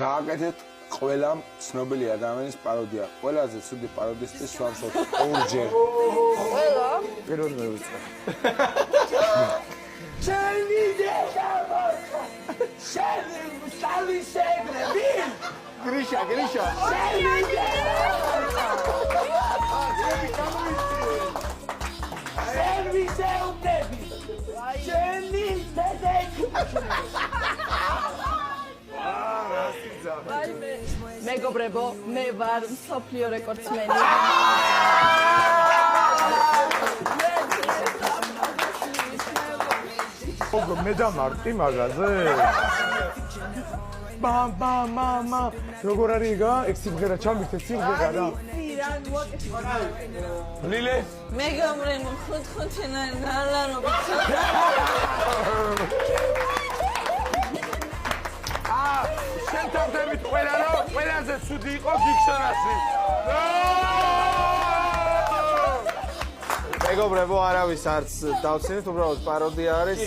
გააკეთეთ ყველამ ცნობილი ადამიანის პაროდია. ყველაზე ცუდი პაროდისტი სვამსოთ ორჯერ. ყველა? პირველ მე ვიწყე. შენი დედა შენი მუსალი შეგრები გრიშა შენი დედა სერვისეუნები შენი დედა მეგობრებო, მე ვარ მსოფლიო რეკორდსმენი. ოგო მე დამარტი მაგაზე? მამა როგორ არის გა? ეგ სიმღერა ჩამიგდე სიმღერა რა. ლილე მეგობრებო, ხუთი ნალარობით. შენ თავდებით ყველა რა, ყველაზე ცუდი იყო დიქშონასი. მეგობრებო, არავის არც დავცინეთ, უბრალოდ პაროდია არის.